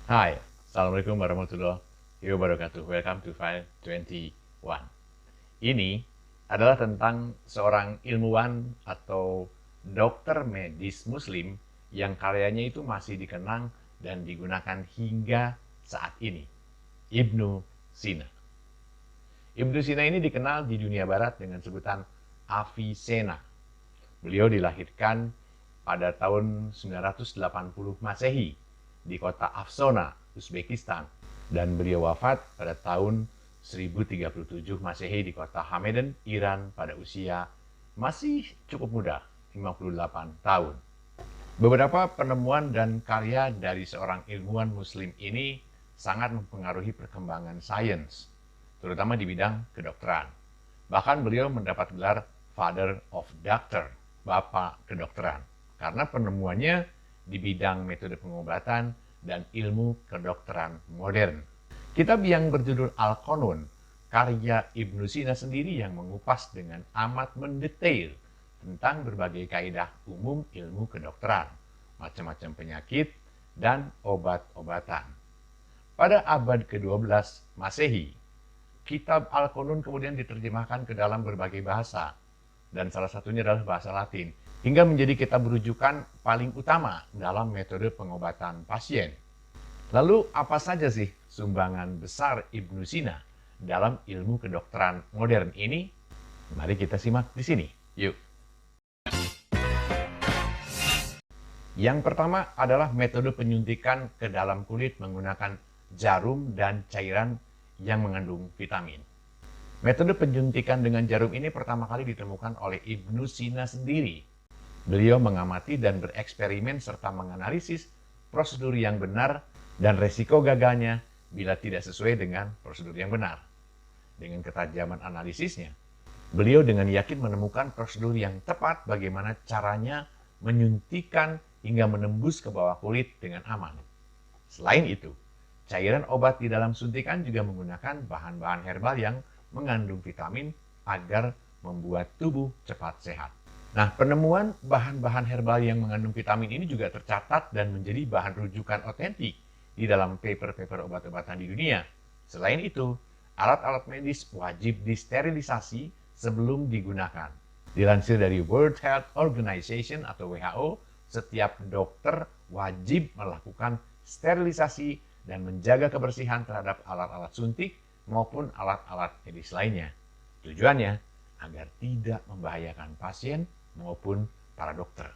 Hai, Assalamualaikum warahmatullahi wabarakatuh. Welcome to File 21. Ini adalah tentang seorang ilmuwan atau dokter medis muslim yang karyanya itu masih dikenang dan digunakan hingga saat ini. Ibnu Sina. Ibnu Sina ini dikenal di dunia barat dengan sebutan Avicenna. Beliau dilahirkan pada tahun 980 Masehi di kota Afsona, Uzbekistan, dan beliau wafat pada tahun 1037 Masehi di kota Hamedan, Iran pada usia masih cukup muda, 58 tahun. Beberapa penemuan dan karya dari seorang ilmuwan muslim ini sangat mempengaruhi perkembangan sains, terutama di bidang kedokteran. Bahkan beliau mendapat gelar Father of Doctor, Bapak Kedokteran, karena penemuannya di bidang metode pengobatan dan ilmu kedokteran modern. Kitab yang berjudul Al-Qanun, karya Ibnu Sina sendiri yang mengupas dengan amat mendetail tentang berbagai kaidah umum ilmu kedokteran, macam-macam penyakit, dan obat-obatan. Pada abad ke-12 Masehi, kitab Al-Qanun kemudian diterjemahkan ke dalam berbagai bahasa, dan salah satunya adalah bahasa Latin, hingga menjadi kitab rujukan paling utama dalam metode pengobatan pasien. Lalu apa saja sih sumbangan besar Ibnu Sina dalam ilmu kedokteran modern ini? Mari kita simak di sini. Yuk. Yang pertama adalah metode penyuntikan ke dalam kulit menggunakan jarum dan cairan yang mengandung vitamin. Metode penyuntikan dengan jarum ini pertama kali ditemukan oleh Ibnu Sina sendiri. Beliau mengamati dan bereksperimen serta menganalisis prosedur yang benar dan resiko gagalnya bila tidak sesuai dengan prosedur yang benar. Dengan ketajaman analisisnya, beliau dengan yakin menemukan prosedur yang tepat bagaimana caranya menyuntikkan hingga menembus ke bawah kulit dengan aman. Selain itu, cairan obat di dalam suntikan juga menggunakan bahan-bahan herbal yang mengandung vitamin agar membuat tubuh cepat sehat. Nah, penemuan bahan-bahan herbal yang mengandung vitamin ini juga tercatat dan menjadi bahan rujukan otentik di dalam paper-paper obat-obatan di dunia. Selain itu, alat-alat medis wajib disterilisasi sebelum digunakan. Dilansir dari World Health Organization atau WHO, setiap dokter wajib melakukan sterilisasi dan menjaga kebersihan terhadap alat-alat suntik maupun alat-alat medis lainnya. Tujuannya agar tidak membahayakan pasien maupun para dokter.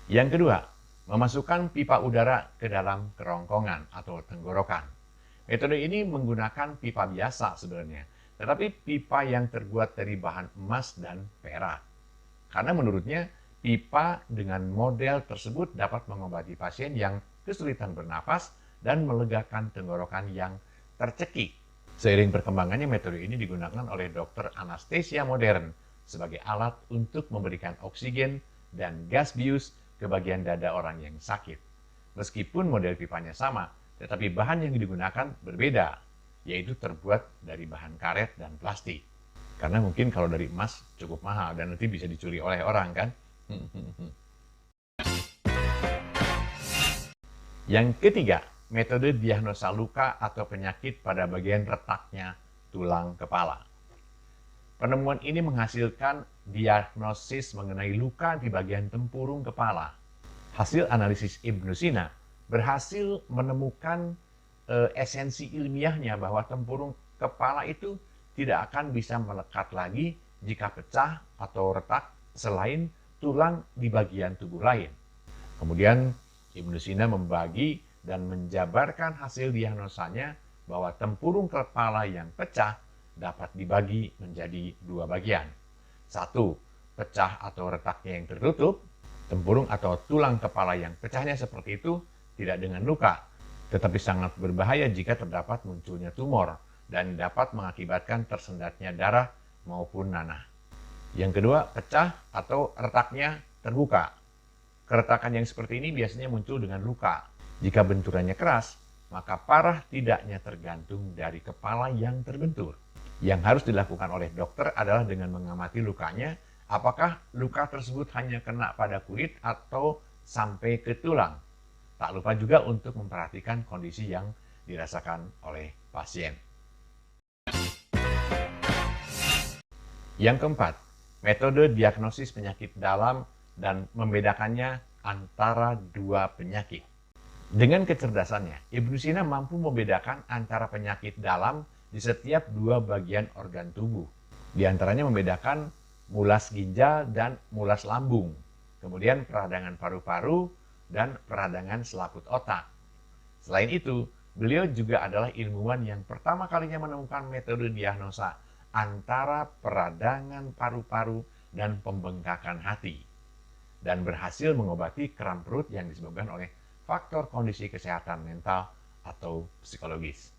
Yang kedua, memasukkan pipa udara ke dalam kerongkongan atau tenggorokan. Metode ini menggunakan pipa biasa sebenarnya, tetapi pipa yang terbuat dari bahan emas dan perak. Karena menurutnya, pipa dengan model tersebut dapat mengobati pasien yang kesulitan bernapas dan melegakan tenggorokan yang tercekik. Seiring perkembangannya, metode ini digunakan oleh dokter anestesia modern sebagai alat untuk memberikan oksigen dan gas bius ke bagian dada orang yang sakit. Meskipun model pipanya sama, tetapi bahan yang digunakan berbeda, yaitu terbuat dari bahan karet dan plastik. Karena mungkin kalau dari emas cukup mahal dan nanti bisa dicuri oleh orang kan? Yang ketiga, metode diagnosa luka atau penyakit pada bagian retaknya tulang kepala. Penemuan ini menghasilkan diagnosis mengenai luka di bagian tempurung kepala. Hasil analisis Ibnu Sina berhasil menemukan esensi ilmiahnya bahwa tempurung kepala itu tidak akan bisa melekat lagi jika pecah atau retak selain tulang di bagian tubuh lain. Kemudian Ibnu Sina membagi dan menjabarkan hasil diagnosanya bahwa tempurung kepala yang pecah dapat dibagi menjadi dua bagian. Satu, pecah atau retaknya yang tertutup. Tempurung atau tulang kepala yang pecahnya seperti itu tidak dengan luka, tetapi sangat berbahaya jika terdapat munculnya tumor dan dapat mengakibatkan tersendatnya darah maupun nanah. Yang kedua, pecah atau retaknya terbuka. Keretakan yang seperti ini biasanya muncul dengan luka. Jika benturannya keras, maka parah tidaknya tergantung dari kepala yang terbentur. Yang harus dilakukan oleh dokter adalah dengan mengamati lukanya, apakah luka tersebut hanya kena pada kulit atau sampai ke tulang. Tak lupa juga untuk memperhatikan kondisi yang dirasakan oleh pasien. Yang keempat, metode diagnosis penyakit dalam dan membedakannya antara dua penyakit. Dengan kecerdasannya, Ibnu Sina mampu membedakan antara penyakit dalam di setiap dua bagian organ tubuh. Di antaranya membedakan mulas ginjal dan mulas lambung, kemudian peradangan paru-paru dan peradangan selaput otak. Selain itu, beliau juga adalah ilmuwan yang pertama kalinya menemukan metode diagnosa antara peradangan paru-paru dan pembengkakan hati, dan berhasil mengobati kram perut yang disebabkan oleh faktor kondisi kesehatan mental atau psikologis.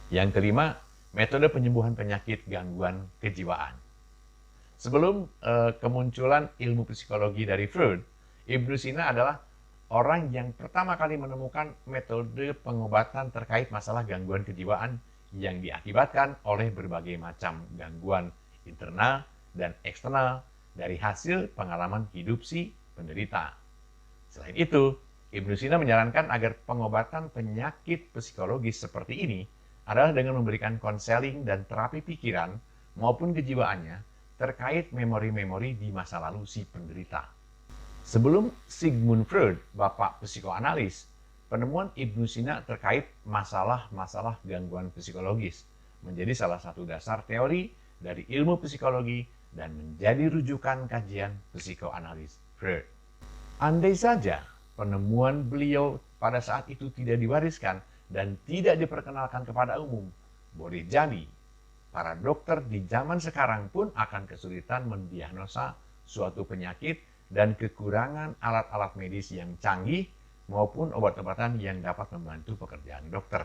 Yang kelima, metode penyembuhan penyakit gangguan kejiwaan. Sebelum kemunculan ilmu psikologi dari Freud, Ibnu Sina adalah orang yang pertama kali menemukan metode pengobatan terkait masalah gangguan kejiwaan yang diakibatkan oleh berbagai macam gangguan internal dan eksternal dari hasil pengalaman hidup si penderita. Selain itu, Ibnu Sina menyarankan agar pengobatan penyakit psikologis seperti ini adalah dengan memberikan konseling dan terapi pikiran maupun kejiwaannya terkait memori-memori di masa lalu si penderita. Sebelum Sigmund Freud, bapak psikoanalis, penemuan Ibnu Sina terkait masalah-masalah gangguan psikologis menjadi salah satu dasar teori dari ilmu psikologi dan menjadi rujukan kajian psikoanalis Freud. Andai saja penemuan beliau pada saat itu tidak diwariskan dan tidak diperkenalkan kepada umum, boleh jadi para dokter di zaman sekarang pun akan kesulitan mendiagnosa suatu penyakit dan kekurangan alat-alat medis yang canggih maupun obat-obatan yang dapat membantu pekerjaan dokter.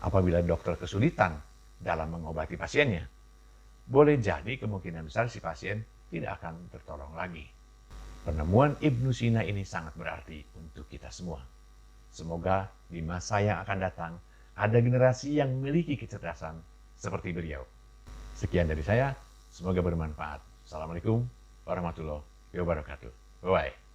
Apabila dokter kesulitan dalam mengobati pasiennya, boleh jadi kemungkinan besar si pasien tidak akan tertolong lagi. Penemuan Ibnu Sina ini sangat berarti untuk kita semua. Semoga di masa yang akan datang ada generasi yang memiliki kecerdasan seperti beliau. Sekian dari saya, semoga bermanfaat. Assalamualaikum warahmatullahi wabarakatuh. Bye-bye.